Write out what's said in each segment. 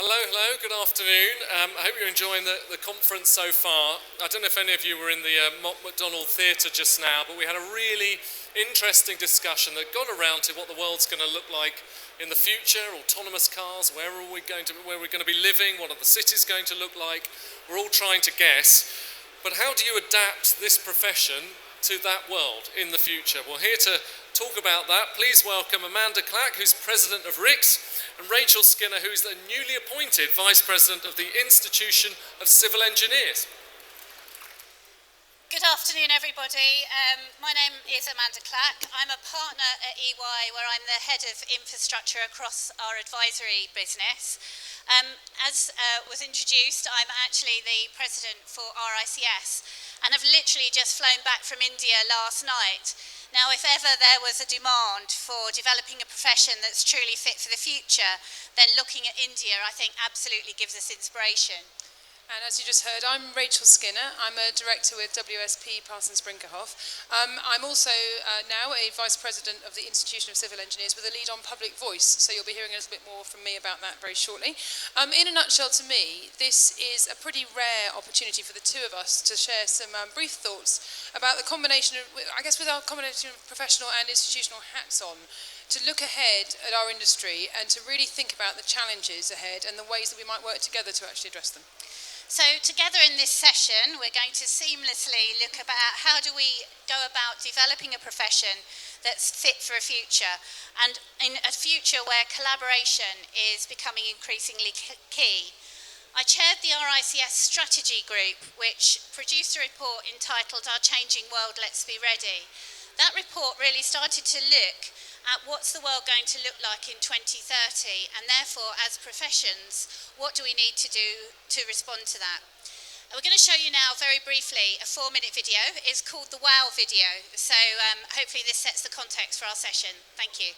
Hello, good afternoon. I hope you're enjoying the conference so far. I don't know if any of you were in the McDonald Theatre just now, but we had a really interesting discussion that got around to what the world's going to look like in the future, autonomous cars, where are we going to be living, what are the cities going to look like. We're all trying to guess, but how do you adapt this profession to that world in the future? Well, here to talk about that, please welcome Amanda Clack, who's President of HUK16, and Rachel Skinner, who's the newly appointed Vice President of the Institution of Civil Engineers. Good afternoon, everybody. My name is Amanda Clack. I'm a partner at EY, where I'm the head of infrastructure across our advisory business. As was introduced, I'm actually the president for RICS, and I've literally just flown back from India last night. Now, if ever there was a demand for developing a profession that's truly fit for the future, then looking at India, I think, absolutely gives us inspiration. And as you just heard, I'm Rachel Skinner. I'm a director with WSP Parsons Brinckerhoff. I'm also now a vice president of the Institution of Civil Engineers with a lead on public voice, so you'll be hearing a little bit more from me about that very shortly. In a nutshell, to me, this is a pretty rare opportunity for the two of us to share some brief thoughts about the combination of, I guess, with our combination of professional and institutional hats on, to look ahead at our industry and to really think about the challenges ahead and the ways that we might work together to actually address them. So together in this session, we're going to seamlessly look about how do we go about developing a profession that's fit for a future, and in a future where collaboration is becoming increasingly key. I chaired the RICS strategy group, which produced a report entitled Our Changing World, Let's Be Ready. That report really started to look at what's the world going to look like in 2030, and therefore, as professions, what do we need to do to respond to that? And we're going to show you now, very briefly, a 4-minute video. It's called the WOW video, so hopefully this sets the context for our session. Thank you.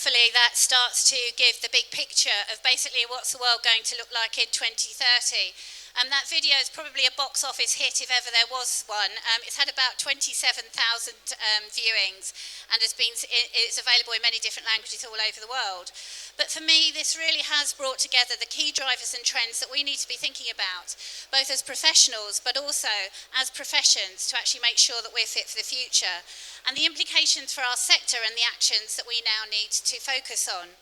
hopefully that starts to give the big picture of basically what's the world going to look like in 2030. That video is probably a box office hit if ever there was one. It's had about 27,000 viewings and it's available in many different languages all over the world. But for me, this really has brought together the key drivers and trends that we need to be thinking about, both as professionals but also as professions, to actually make sure that we're fit for the future, and the implications for our sector and the actions that we now need to focus on.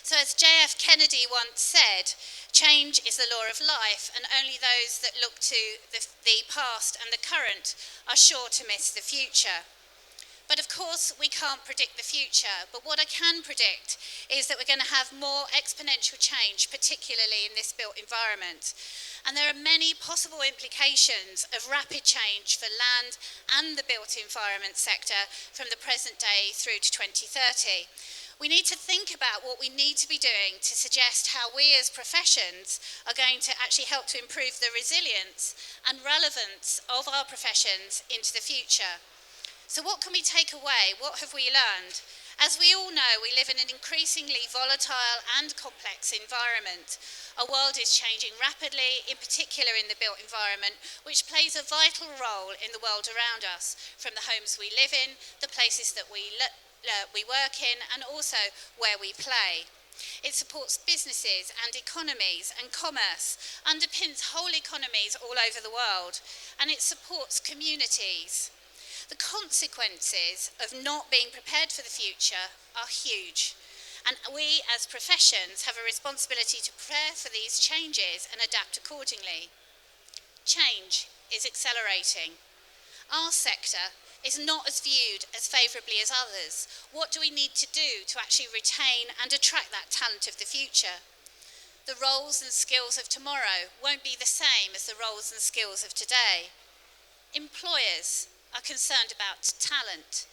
So as JF Kennedy once said, change is the law of life, and only those that look to the past and the current are sure to miss the future. But of course, we can't predict the future, but what I can predict is that we're going to have more exponential change, particularly in this built environment. And there are many possible implications of rapid change for land and the built environment sector from the present day through to 2030. We need to think about what we need to be doing to suggest how we as professions are going to actually help to improve the resilience and relevance of our professions into the future. So what can we take away? What have we learned? As we all know, we live in an increasingly volatile and complex environment. Our world is changing rapidly, in particular in the built environment, which plays a vital role in the world around us, from the homes we live in, the places that we work in, and also where we play. It supports businesses and economies and commerce, underpins whole economies all over the world, and it supports communities. The consequences of not being prepared for the future are huge, and we as professions have a responsibility to prepare for these changes and adapt accordingly. Change is accelerating. Our sector is not as viewed as favourably as others. What do we need to do to actually retain and attract that talent of the future? The roles and skills of tomorrow won't be the same as the roles and skills of today. Employers are concerned about talent.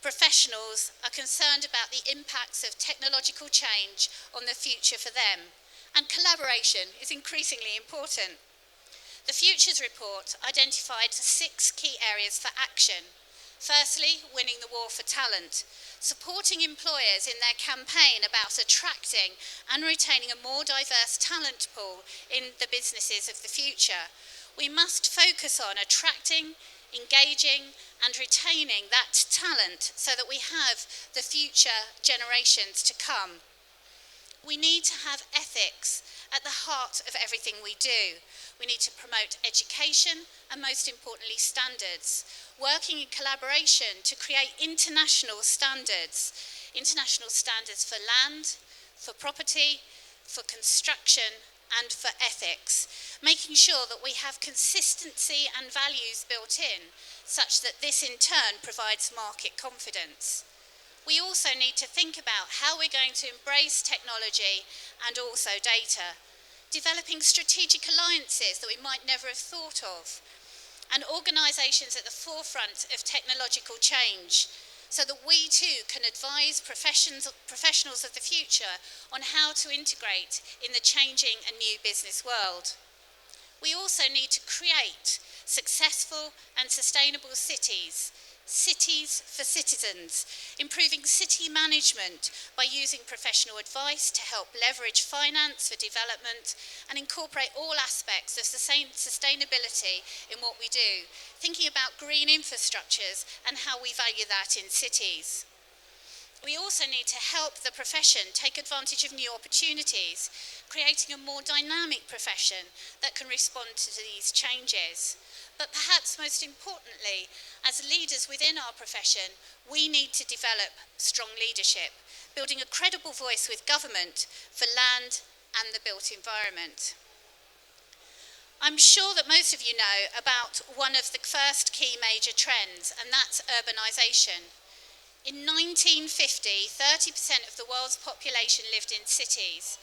Professionals are concerned about the impacts of technological change on the future for them. And collaboration is increasingly important. The Futures Report identified 6 key areas for action. Firstly, winning the war for talent, supporting employers in their campaign about attracting and retaining a more diverse talent pool in the businesses of the future. We must focus on attracting, engaging and retaining that talent so that we have the future generations to come. We need to have ethics at the heart of everything we do. We need to promote education and, most importantly, standards, working in collaboration to create international standards for land, for property, for construction and for ethics, making sure that we have consistency and values built in, such that this in turn provides market confidence. We also need to think about how we're going to embrace technology and also data, developing strategic alliances that we might never have thought of, and organisations at the forefront of technological change, so that we too can advise professionals of the future on how to integrate in the changing and new business world. We also need to create successful and sustainable cities, cities for citizens, improving city management by using professional advice to help leverage finance for development and incorporate all aspects of sustainability in what we do, thinking about green infrastructures and how we value that in cities. We also need to help the profession take advantage of new opportunities, creating a more dynamic profession that can respond to these changes. But perhaps most importantly, as leaders within our profession, we need to develop strong leadership, building a credible voice with government for land and the built environment. I'm sure that most of you know about one of the first key major trends, and that's urbanisation. In 1950, 30% of the world's population lived in cities,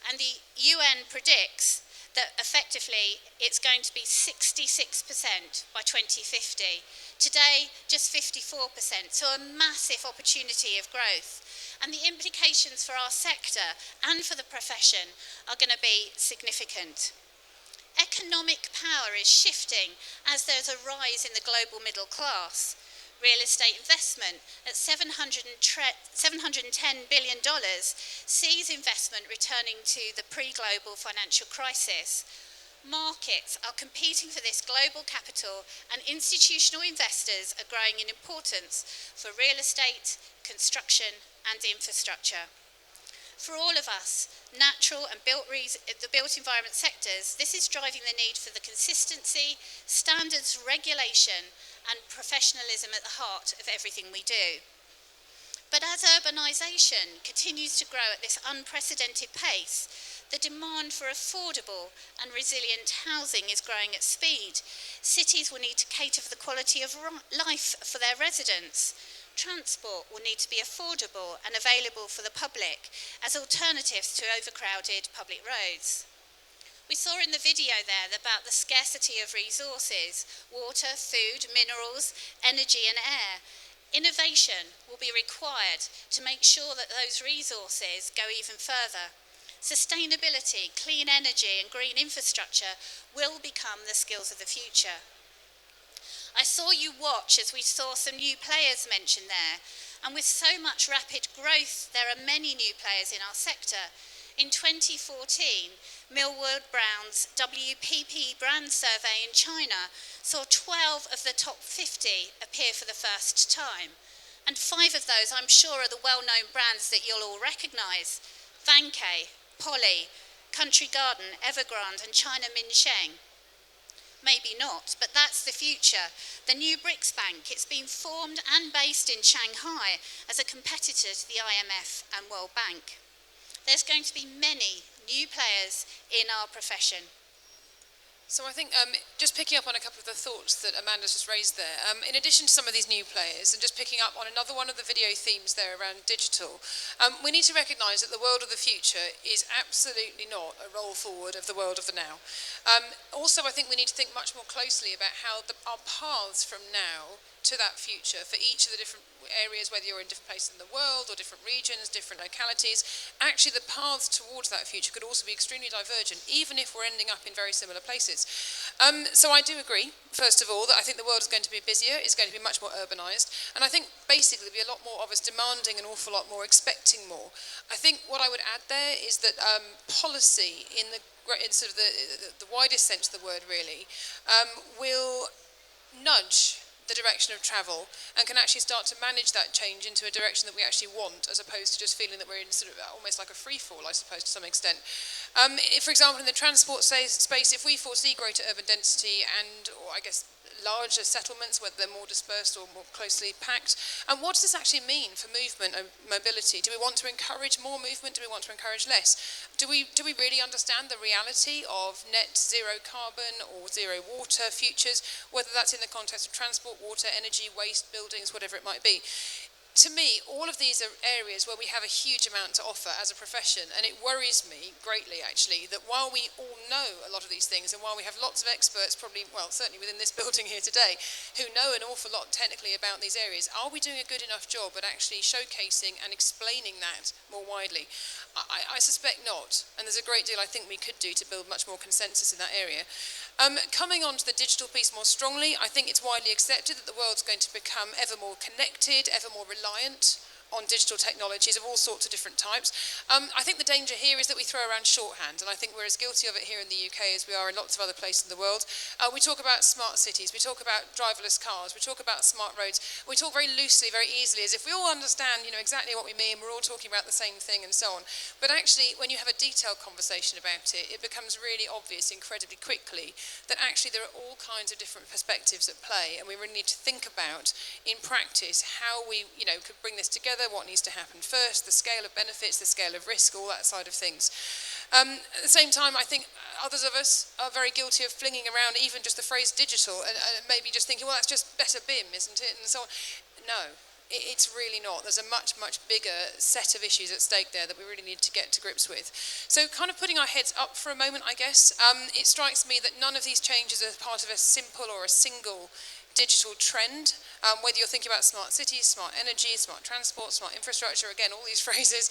and the UN predicts that effectively it's going to be 66% by 2050. Today, just 54%, so a massive opportunity of growth. And the implications for our sector and for the profession are going to be significant. Economic power is shifting as there's a rise in the global middle class. real estate investment at $710 billion sees investment returning to the pre-global financial crisis. Markets are competing for this global capital, and institutional investors are growing in importance for real estate, construction and infrastructure. For all of us, natural and the built environment sectors, this is driving the need for the consistency, standards, regulation and professionalism at the heart of everything we do. But as urbanisation continues to grow at this unprecedented pace, the demand for affordable and resilient housing is growing at speed. Cities will need to cater for the quality of life for their residents. Transport will need to be affordable and available for the public as alternatives to overcrowded public roads. We saw in the video there about the scarcity of resources: water, food, minerals, energy and air. Innovation will be required to make sure that those resources go even further. Sustainability, clean energy and green infrastructure will become the skills of the future. I saw you watch as we saw some new players mentioned there, and with so much rapid growth, there are many new players in our sector. In 2014, Millward Brown's WPP brand survey in China saw 12 of the top 50 appear for the first time, and 5 of those I'm sure are the well-known brands that you'll all recognise: Vanke, Polly, Country Garden, Evergrande and China Minsheng. Maybe not, but that's the future. The new BRICS Bank, it's been formed and based in Shanghai as a competitor to the IMF and World Bank. There's going to be many new players in our profession. So I think just picking up on a couple of the thoughts that Amanda's just raised there, in addition to some of these new players and just picking up on another one of the video themes there around digital, we need to recognise that the world of the future is absolutely not a roll forward of the world of the now. Also, I think we need to think much more closely about how our paths from now to that future for each of the different areas, whether you're in different places in the world or different regions, different localities, actually the paths towards that future could also be extremely divergent, even if we're ending up in very similar places. So I do agree, first of all, that I think the world is going to be busier, it's going to be much more urbanised, and I think basically there'll be a lot more of us demanding an awful lot more, expecting more. I think what I would add there is that policy in sort of the widest sense of the word really, will nudge the direction of travel and can actually start to manage that change into a direction that we actually want, as opposed to just feeling that we're in sort of almost like a free fall, I suppose, to some extent. For example, in the transport space, if we foresee greater urban density and, or I guess, larger settlements, whether they're more dispersed or more closely packed. And what does this actually mean for movement and mobility? Do we want to encourage more movement? Do we want to encourage less? Do we really understand the reality of net zero carbon or zero water futures, whether that's in the context of transport, water, energy, waste, buildings, whatever it might be? To me, all of these are areas where we have a huge amount to offer as a profession, and it worries me greatly, actually, that while we all know a lot of these things, and while we have lots of experts, probably, well, certainly within this building here today, who know an awful lot technically about these areas, are we doing a good enough job at actually showcasing and explaining that more widely? I suspect not, and there's a great deal I think we could do to build much more consensus in that area. Coming on to the digital piece more strongly, I think it's widely accepted that the world's going to become ever more connected, ever more reliant on digital technologies of all sorts of different types. I think the danger here is that we throw around shorthand, and I think we're as guilty of it here in the UK as we are in lots of other places in the world. We talk about smart cities, we talk about driverless cars, we talk about smart roads, we talk very loosely, very easily, as if we all understand, exactly what we mean, we're all talking about the same thing and so on. But actually, when you have a detailed conversation about it, it becomes really obvious incredibly quickly that actually there are all kinds of different perspectives at play, and we really need to think about, in practice, how we, could bring this together, what needs to happen first, the scale of benefits, the scale of risk, all that side of things. At the same time, I think others of us are very guilty of flinging around even just the phrase digital and maybe just thinking, well, that's just better BIM, isn't it? And so on. No, it's really not. There's a much, much bigger set of issues at stake there that we really need to get to grips with. So kind of putting our heads up for a moment, I guess, it strikes me that none of these changes are part of a simple or a single digital trend, whether you're thinking about smart cities, smart energy, smart transport, smart infrastructure, again, all these phrases,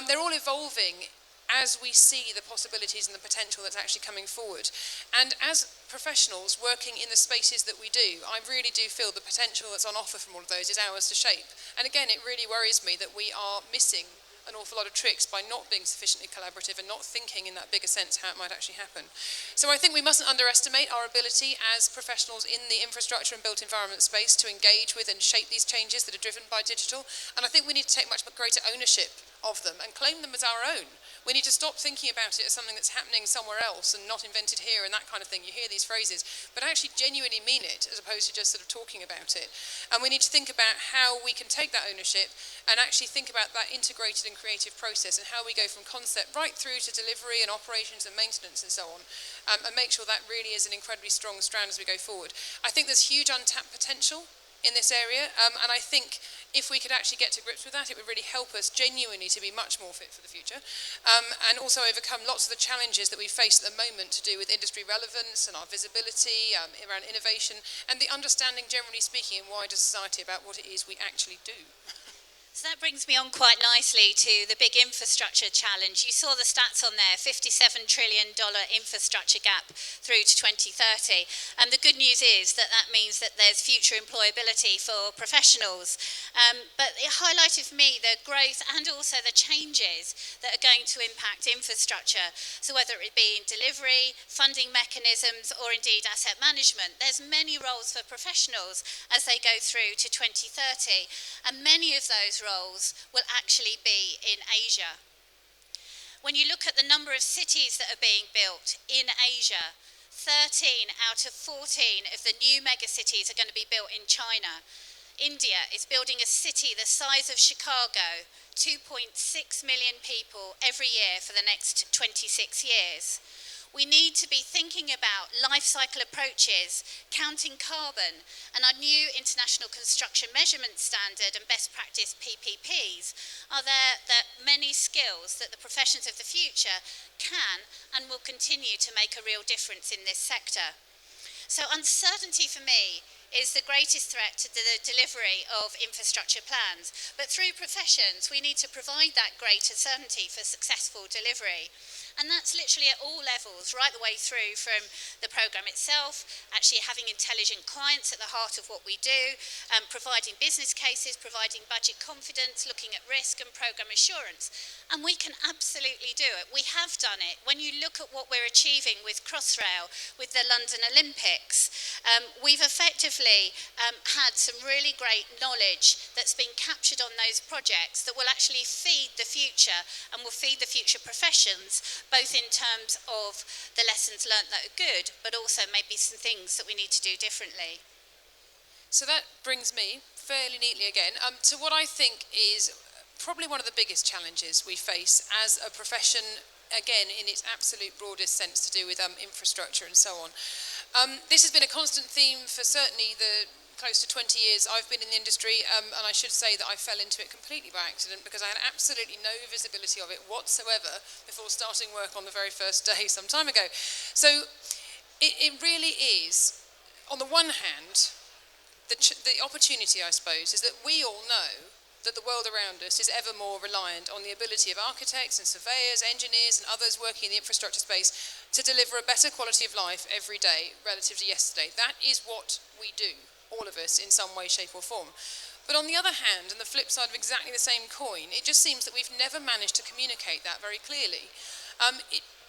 they're all evolving as we see the possibilities and the potential that's actually coming forward. And as professionals working in the spaces that we do, I really do feel the potential that's on offer from all of those is ours to shape. And again, it really worries me that we are missing an awful lot of tricks by not being sufficiently collaborative and not thinking in that bigger sense how it might actually happen. So I think we mustn't underestimate our ability as professionals in the infrastructure and built environment space to engage with and shape these changes that are driven by digital. And I think we need to take much greater ownership of them and claim them as our own. We need to stop thinking about it as something that's happening somewhere else and not invented here and that kind of thing. You hear these phrases, but actually genuinely mean it as opposed to just sort of talking about it. And we need to think about how we can take that ownership and actually think about that integrated and creative process and how we go from concept right through to delivery and operations and maintenance and so on, and make sure that really is an incredibly strong strand as we go forward. I think there's huge untapped potential in this area, and I think if we could actually get to grips with that, it would really help us genuinely to be much more fit for the future, and also overcome lots of the challenges that we face at the moment to do with industry relevance and our visibility around innovation and the understanding, generally speaking, in wider society about what it is we actually do. So that brings me on quite nicely to the big infrastructure challenge. You saw the stats on there, $57 trillion infrastructure gap through to 2030. And the good news is that that means that there's future employability for professionals. But it highlighted for me the growth and also the changes that are going to impact infrastructure. So whether it be in delivery, funding mechanisms, or indeed asset management, there's many roles for professionals as they go through to 2030. And many of those roles will actually be in Asia. When you look at the number of cities that are being built in Asia, 13 out of 14 of the new megacities are going to be built in China. India is building a city the size of Chicago, 2.6 million people every year for the next 26 years. We need to be thinking about life cycle approaches, counting carbon, and our new International Construction Measurement Standard and best practice PPPs are there that many skills that the professions of the future can and will continue to make a real difference in this sector. So uncertainty for me is the greatest threat to the delivery of infrastructure plans. But through professions, we need to provide that greater certainty for successful delivery. And that's literally at all levels, right the way through from the programme itself, actually having intelligent clients at the heart of what we do, providing business cases, providing budget confidence, looking at risk and programme assurance. And we can absolutely do it. We have done it. When you look at what we're achieving with Crossrail, with the London Olympics, we've effectively had some really great knowledge that's been captured on those projects that will actually feed the future and will feed the future professions, both in terms of the lessons learnt that are good, but also maybe some things that we need to do differently. So that brings me fairly neatly again to what I think is probably one of the biggest challenges we face as a profession, again in its absolute broadest sense to do with infrastructure and so on. This has been a constant theme for certainly the close to 20 years I've been in the industry, and I should say that I fell into it completely by accident because I had absolutely no visibility of it whatsoever before starting work on the very first day some time ago. So it really is, on the one hand, the opportunity, I suppose, is that we all know that the world around us is ever more reliant on the ability of architects and surveyors, engineers and others working in the infrastructure space to deliver a better quality of life every day relative to yesterday. That is what we do, all of us, in some way, shape or form. But on the other hand, and the flip side of exactly the same coin, it just seems that we've never managed to communicate that very clearly.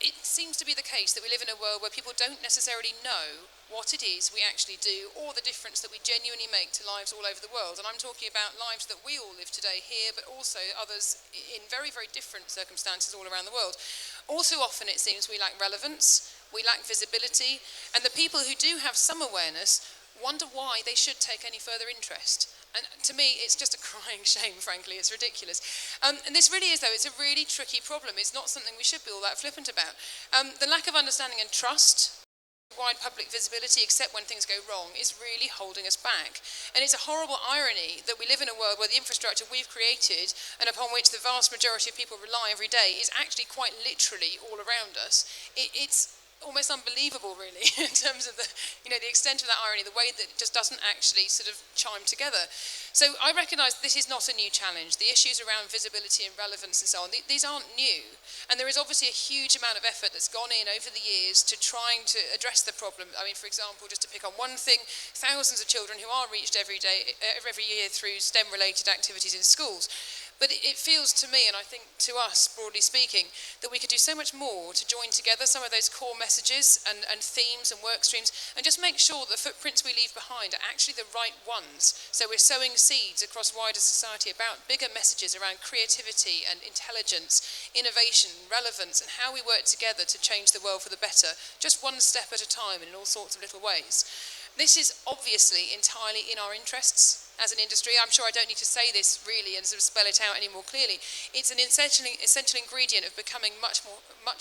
It seems to be the case that we live in a world where people don't necessarily know what it is we actually do or the difference that we genuinely make to lives all over the world. And I'm talking about lives that we all live today here, but also others in very, very different circumstances all around the world. All too often, it seems, we lack relevance, we lack visibility, and the people who do have some awareness wonder why they should take any further interest. And to me, it's just a crying shame, frankly. It's ridiculous. And this really is, though, it's a really tricky problem. It's not something we should be all that flippant about. The lack of understanding and trust, wide public visibility, except when things go wrong, is really holding us back. And it's a horrible irony that we live in a world where the infrastructure we've created and upon which the vast majority of people rely every day is actually quite literally all around us. It's almost unbelievable, really, in terms of the, the extent of that irony, the way that it just doesn't actually sort of chime together. So I recognise this is not a new challenge. The issues around visibility and relevance and so on, these aren't new. And there is obviously a huge amount of effort that's gone in over the years to trying to address the problem. I mean, for example, just to pick on one thing, thousands of children who are reached every year through STEM-related activities in schools. But it feels to me, and I think to us, broadly speaking, that we could do so much more to join together some of those core messages and themes and work streams and just make sure the footprints we leave behind are actually the right ones. So we're sowing seeds across wider society about bigger messages around creativity and intelligence, innovation, relevance, and how we work together to change the world for the better, just one step at a time and in all sorts of little ways. This is obviously entirely in our interests as an industry. I'm sure I don't need to say this really and sort of spell it out any more clearly. It's an essential ingredient of becoming much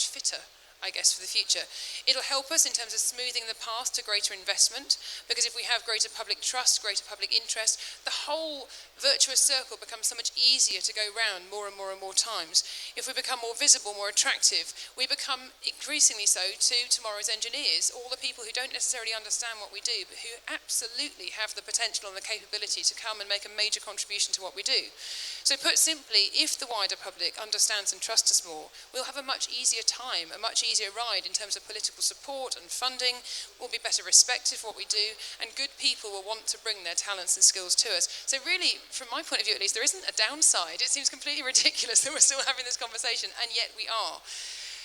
fitter, I guess, for the future. It'll help us in terms of smoothing the path to greater investment, because if we have greater public trust, greater public interest, the whole virtuous circle becomes so much easier to go round more and more and more times. If we become more visible, more attractive, we become increasingly so to tomorrow's engineers, all the people who don't necessarily understand what we do, but who absolutely have the potential and the capability to come and make a major contribution to what we do. So put simply, if the wider public understands and trusts us more, we'll have a much easier time, a much easier ride in terms of political support and funding, we'll be better respected for what we do, and good people will want to bring their talents and skills to us. So really, from my point of view at least, there isn't a downside. It seems completely ridiculous that we're still having this conversation, and yet we are.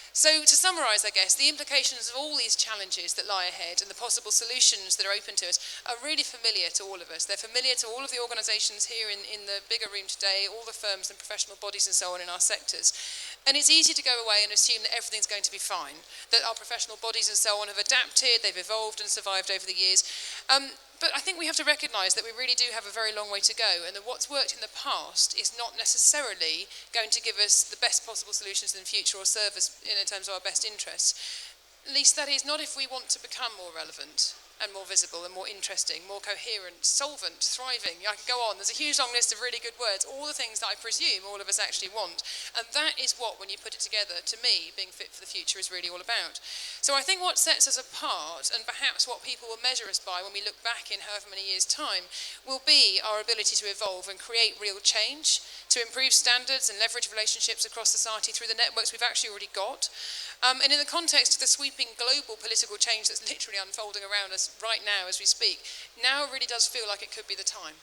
So to summarise, I guess, the implications of all these challenges that lie ahead and the possible solutions that are open to us are really familiar to all of us. They're familiar to all of the organisations here in the bigger room today, all the firms and professional bodies and so on in our sectors. And it's easy to go away and assume that everything's going to be fine, that our professional bodies and so on have adapted, they've evolved and survived over the years. But I think we have to recognise that we really do have a very long way to go, and that what's worked in the past is not necessarily going to give us the best possible solutions in the future or serve us in terms of our best interests. At least that is not if we want to become more relevant and more visible and more interesting, more coherent, solvent, thriving. I can go on. There's a huge long list of really good words, all the things that I presume all of us actually want. And that is what, when you put it together, to me, being fit for the future is really all about. So I think what sets us apart, and perhaps what people will measure us by when we look back in however many years' time, will be our ability to evolve and create real change, to improve standards and leverage relationships across society through the networks we've actually already got. And in the context of the sweeping global political change that's literally unfolding around us right now as we speak, now really does feel like it could be the time.